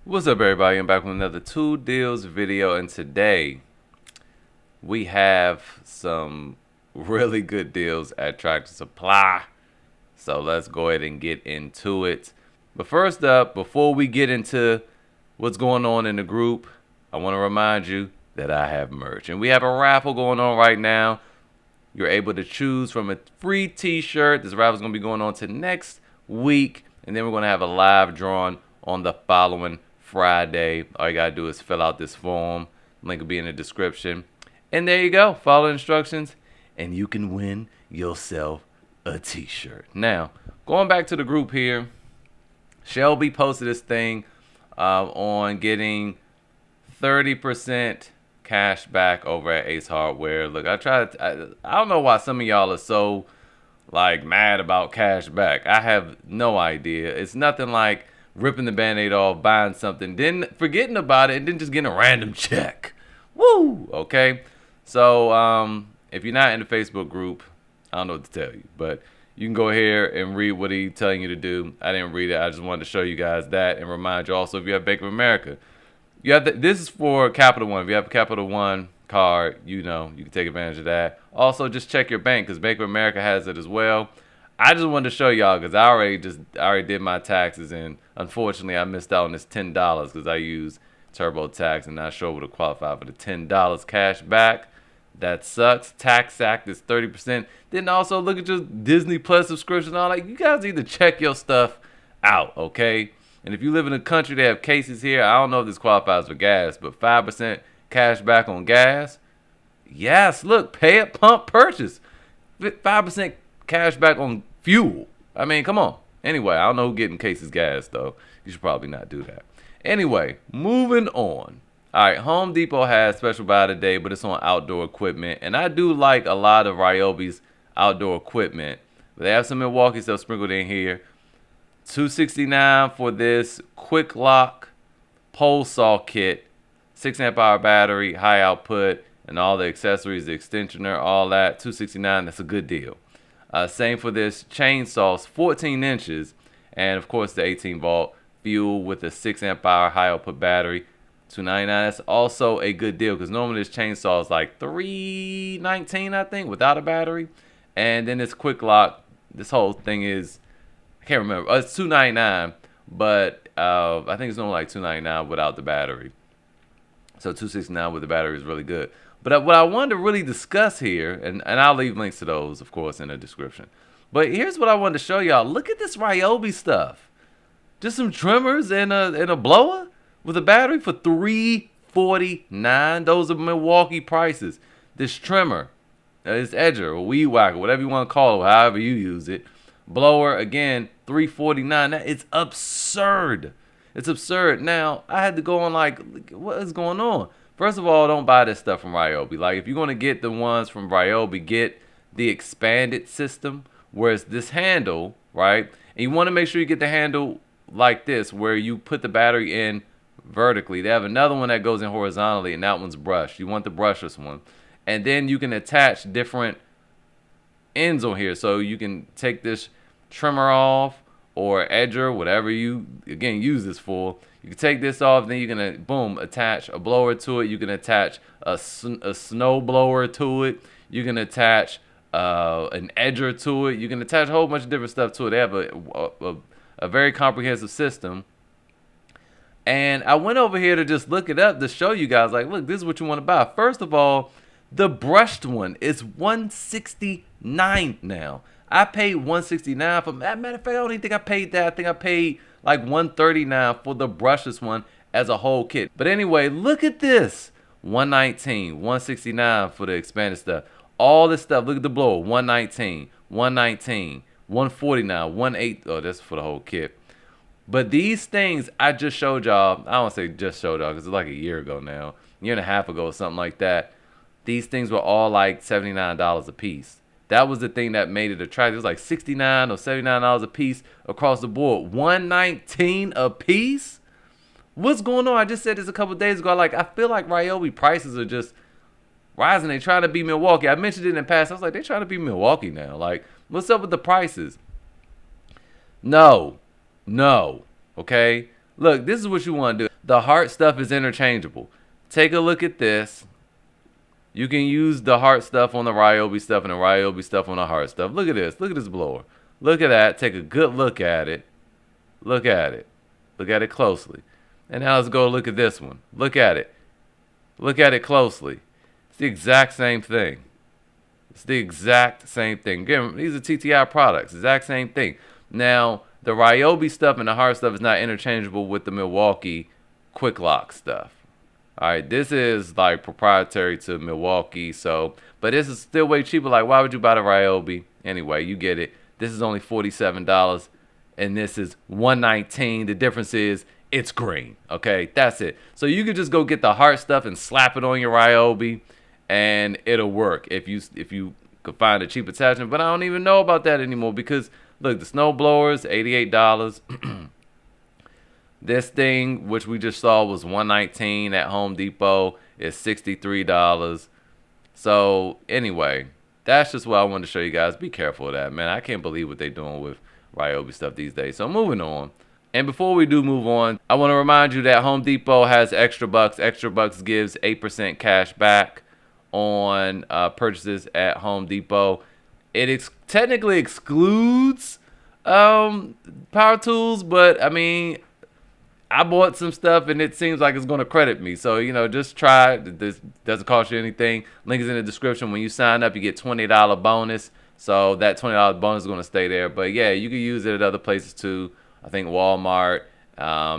What's up, everybody? I'm back with another Two Deals video, and today we have some really good deals at Tractor Supply. So let's go ahead and get into it. But first up, before we get into what's going on in the group, I want to remind you that I have merch, and we have a raffle going on right now. You're able to choose from a free t-shirt. This raffle is going to be going on to next week, and then we're going to have a live drawing on the following Friday. All you got to do is fill out this form. Link will be in the description. And there you go. Follow the instructions, and you can win yourself a t-shirt. Now, going back to the group here, Shelby posted this thing on getting 30% cash back over at Ace Hardware. Look, I don't know why some of y'all are so like mad about cash back. I have no idea. It's nothing like ripping the band-aid off, buying something, then forgetting about it, and then just getting a random check. Woo! Okay? So, if you're not in the Facebook group, I don't know what to tell you, but you can go here and read what he's telling you to do. I didn't read it. I just wanted to show you guys that and remind you also, if you have Bank of America, you have this is for Capital One. If you have a Capital One card, you can take advantage of that. Also, just check your bank because Bank of America has it as well. I just wanted to show y'all because I already did my taxes, and unfortunately I missed out on this $10 because I used TurboTax and not sure would have qualified for the $10 cash back. That sucks. Tax Act is 30%. Then also look at your Disney Plus subscription. All like you guys need to check your stuff out, okay? And if you live in a country that have cases here, I don't know if this qualifies for gas, but 5% cash back on gas. Yes, look, pay at pump purchase. 5% cash back on fuel. I mean, come on. Anyway, I don't know who getting cases gas, though. You should probably not do that. Anyway, moving on. All right, Home Depot has special buy today, but it's on outdoor equipment. And I do like a lot of Ryobi's outdoor equipment. They have some Milwaukee stuff sprinkled in here. $269 for this quick lock pole saw kit, 6 amp hour battery, high output, and all the accessories, the extensioner, all that. $269. That's a good deal. Same for this chainsaw, 14 inches, and of course the 18 volt fuel with a 6 amp hour high output battery. $299. That's also a good deal because normally this chainsaw is like $319, I think, without a battery. And then this quick lock, this whole thing is, I can't remember. It's $299, but I think it's normally like $299 without the battery. So $269 with the battery is really good. But what I wanted to really discuss here, and I'll leave links to those, of course, in the description. But here's what I wanted to show y'all. Look at this Ryobi stuff. Just some trimmers and a blower with a battery for $349. Those are Milwaukee prices. This trimmer, this edger or weed whacker, whatever you want to call it, however you use it. Blower, again, $349. It's absurd. It's absurd. Now, I had to go on like, what is going on? First of all, don't buy this stuff from Ryobi. Like, if you're going to get the ones from Ryobi, get the expanded system, where it's this handle, right? And you want to make sure you get the handle like this, where you put the battery in vertically. They have another one that goes in horizontally, and that one's brushed. You want the brushless one. And then you can attach different ends on here. So you can take this trimmer off or edger, whatever you, again, use this for. You can take this off, then you're going to, boom, attach a blower to it. You can attach a snow blower to it. You can attach an edger to it. You can attach a whole bunch of different stuff to it. They have a very comprehensive system. And I went over here to just look it up to show you guys, like, look, this is what you want to buy. First of all, the brushed one is $169 now. I paid $169 for that. Matter of fact, I don't even think I paid that. I think I paid like $139 for the brushless one as a whole kit. But anyway, look at this. $119, $169 for the expanded stuff. All this stuff. Look at the blower. $119, $119, $149, $108. Oh, that's for the whole kit. But these things I just showed y'all. I don't want to say just showed y'all because it's like a year ago now. A year and a half ago or something like that. These things were all like $79 a piece. That was the thing that made it attractive. It was like $69 or $79 a piece across the board. $119 a piece? What's going on? I just said this a couple days ago. Like, I feel like Ryobi prices are just rising. They trying to be Milwaukee. I mentioned it in the past. I was like, they trying to be Milwaukee now. Like, what's up with the prices? No. Okay? Look, this is what you want to do. The heart stuff is interchangeable. Take a look at this. You can use the heart stuff on the Ryobi stuff and the Ryobi stuff on the heart stuff. Look at this. Look at this blower. Look at that. Take a good look at it. Look at it. Look at it closely. And now let's go look at this one. Look at it. Look at it closely. It's the exact same thing. It's the exact same thing. Again, these are TTI products. Exact same thing. Now, the Ryobi stuff and the heart stuff is not interchangeable with the Milwaukee Quick Lock stuff. All right, this is like proprietary to Milwaukee. So, but this is still way cheaper. Like, why would you buy the Ryobi? Anyway, you get it. This is only $47, and this is $119. The difference is it's green. Okay, that's it. So you could just go get the heart stuff and slap it on your Ryobi, and it'll work if you could find a cheap attachment. But I don't even know about that anymore because look, the snow blowers, $88. This thing, which we just saw, was $119 at Home Depot, is $63. So anyway, that's just what I wanted to show you guys. Be careful of that, man. I can't believe what they're doing with Ryobi stuff these days. So moving on. And before we do move on, I want to remind you that Home Depot has Extra Bucks. Extra Bucks gives 8% cash back on purchases at Home Depot. It technically excludes power tools, but I mean, I bought some stuff and it seems like it's going to credit me. So, just try it. This doesn't cost you anything. Link is in the description. When you sign up, you get $20 bonus. So that $20 bonus is going to stay there. But yeah, you can use it at other places too. I think Walmart,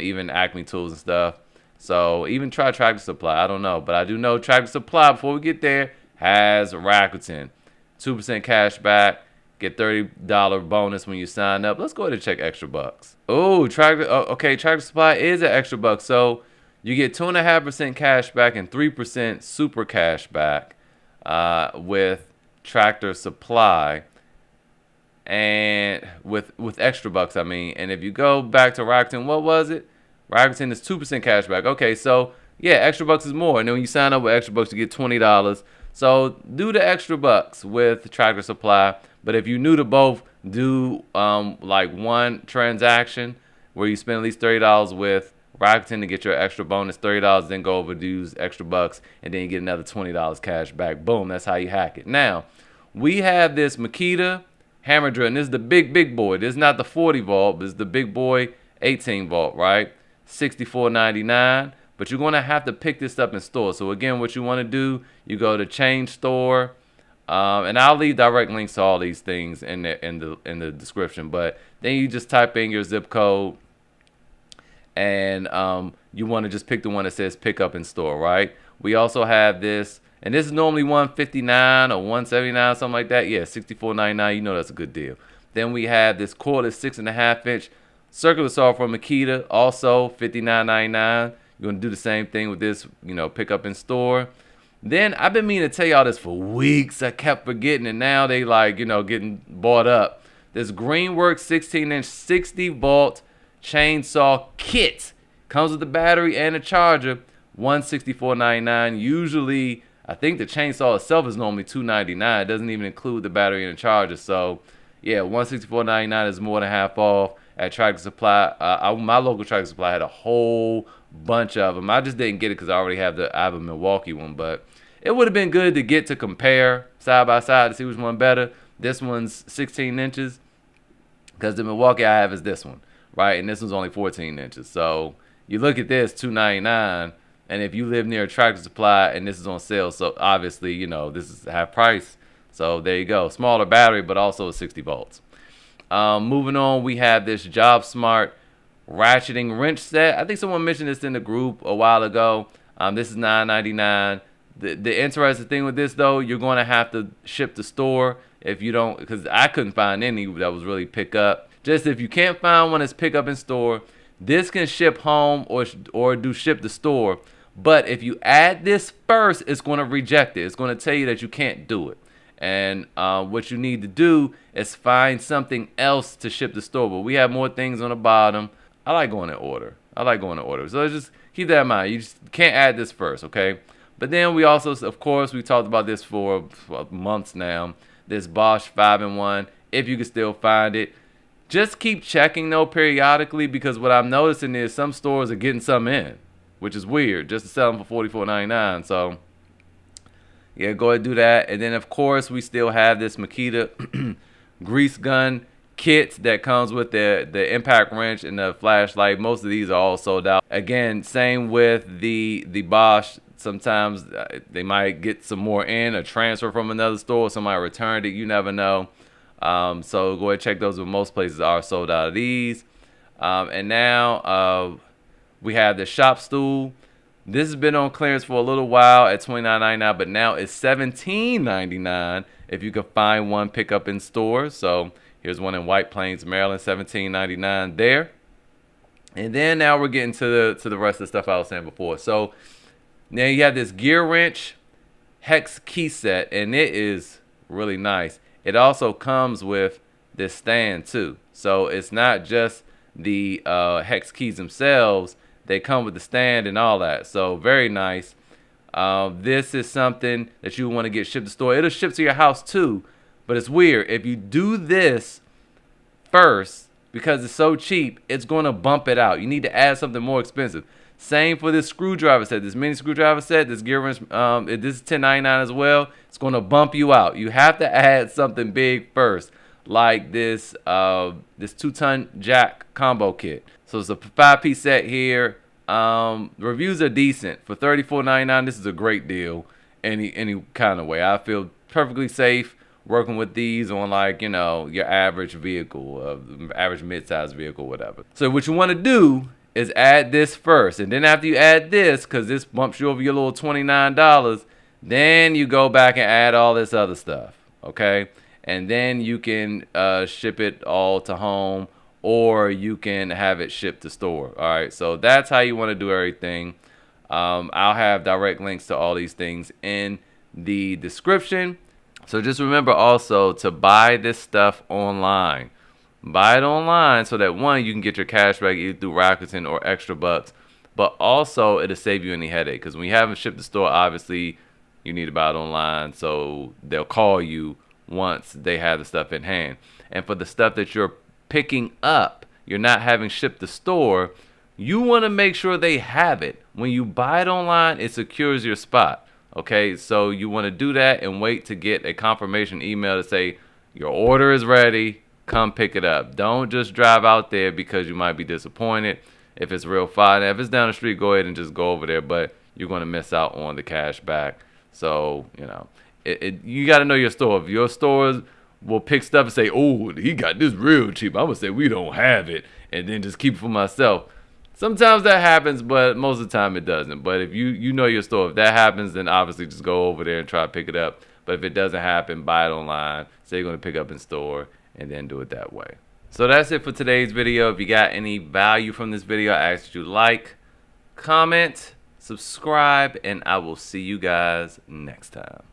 even Acme Tools and stuff. So even try Tractor Supply. I don't know. But I do know Tractor Supply, before we get there, has Rakuten. 2% cash back. Get $30 bonus when you sign up. Let's go ahead and check Extra Bucks. Okay, Tractor Supply is an Extra Bucks. So you get 2.5% cash back and 3% super cash back with Tractor Supply. And with Extra Bucks, I mean. And if you go back to Rakuten, what was it? Rakuten is 2% cash back. Okay, so yeah, Extra Bucks is more. And then when you sign up with Extra Bucks, you get $20. So do the Extra Bucks with Tractor Supply. But if you're new to both, do like one transaction where you spend at least $30 with Rakuten to get your extra bonus $30, then go over to use Extra Bucks, and then you get another $20 cash back. Boom, that's how you hack it. Now, we have this Makita hammer drill, and this is the big boy. This is not the 40 volt, this is the big boy 18 volt, right? $64.99. But you're going to have to pick this up in store. So again, what you want to do, you go to Change Store. And I'll leave direct links to all these things in the description. But then you just type in your zip code, and you want to just pick the one that says pick up in store, right? We also have this, and this is normally $159 or $179, something like that. Yeah, $64.99. You know that's a good deal. Then we have this cordless 6.5-inch circular saw from Makita, also $59.99. You're gonna do the same thing with this, pick up in store. Then I've been meaning to tell y'all this for weeks. I kept forgetting, and now they getting bought up. This Greenworks 16-inch 60-volt chainsaw kit comes with the battery and a charger. $164.99. Usually, I think the chainsaw itself is normally $299. It doesn't even include the battery and the charger. So, yeah, $164.99 is more than half off at Tractor Supply. My local Tractor Supply had a whole bunch of them. I just didn't get it because I already have a Milwaukee one, but it would have been good to get to compare side by side to see which one better. This one's 16 inches because the Milwaukee I have is this one, right? And this one's only 14 inches. So you look at this, $299, and if you live near a Tractor Supply and this is on sale, so obviously, this is half price. So there you go. Smaller battery, but also 60 volts. Moving on, we have this JobSmart ratcheting wrench set. I think someone mentioned this in the group a while ago. This is $9.99. The interesting thing with this, though, you're going to have to ship to store if you don't, because I couldn't find any that was really pick up. Just if you can't find one that's pick up in store, this can ship home or do ship to store. But if you add this first, it's going to reject it. It's going to tell you that you can't do it. And what you need to do is find something else to ship to store. But we have more things on the bottom. I like going in order. So just keep that in mind. You just can't add this first, okay? But then we also, of course, we talked about this for months now. This Bosch 5-in-1, if you can still find it. Just keep checking, though, periodically, because what I'm noticing is some stores are getting some in. which is weird, just to sell them for $44.99. So yeah, go ahead and do that. And then of course we still have this Makita grease gun kit that comes with the impact wrench and the flashlight. Most of these are all sold out. Again, same with the Bosch. Sometimes they might get some more in, a transfer from another store, somebody returned it, you never know. So go ahead and check those, but most places are sold out of these. And now we have the shop stool. This has been on clearance for a little while at $29.99, but now it's $17.99 if you can find one pick up in stores. So here's one in White Plains, Maryland, $17.99 there. And then now we're getting to the rest of the stuff I was saying before. So now you have this gear wrench hex key set, and it is really nice. It also comes with this stand too. So it's not just the hex keys themselves. They come with the stand and all that. So very nice. This is something that you want to get shipped to store. It'll ship to your house too. But it's weird. If you do this first, because it's so cheap, it's going to bump it out. You need to add something more expensive. Same for this screwdriver set, this mini screwdriver set, this gear wrench. This is $10.99 as well. It's going to bump you out. You have to add something big first, like this 2-ton jack combo kit. So it's a 5-piece set here. Reviews are decent for $34.99. This is a great deal, any kind of way. I feel perfectly safe working with these on, like, you know, your average vehicle, average mid-sized vehicle, whatever. So what you want to do is add this first, and then after you add this, because this bumps you over your little $29, then you go back and add all this other stuff, okay? And then you can ship it all to home, or you can have it shipped to store. All right, so that's how you want to do everything. I'll have direct links to all these things in the description. So just remember also to buy this stuff online. Buy it online so that, one, you can get your cash back either through Rakuten or Extra Bucks, but also it'll save you any headache, because when you haven't shipped to store, obviously you need to buy it online, so they'll call you once they have the stuff in hand. And for the stuff that you're picking up, you're not having shipped to store, you want to make sure they have it. When you buy it online, it secures your spot. Okay, so you want to do that and wait to get a confirmation email to say your order is ready, come pick it up. Don't just drive out there because you might be disappointed. If it's real far, if it's down the street, go ahead and just go over there, but you're going to miss out on the cash back. So, you know, you got to know your store. If your stores will pick stuff and say, oh, he got this real cheap, I'm going to say we don't have it, and then just keep it for myself. Sometimes that happens, but most of the time it doesn't. But if you know your store, if that happens, then obviously just go over there and try to pick it up. But if it doesn't happen, buy it online. Say you're going to pick up in store, and then do it that way. So that's it for today's video. If you got any value from this video, I ask that you like, comment, subscribe, and I will see you guys next time.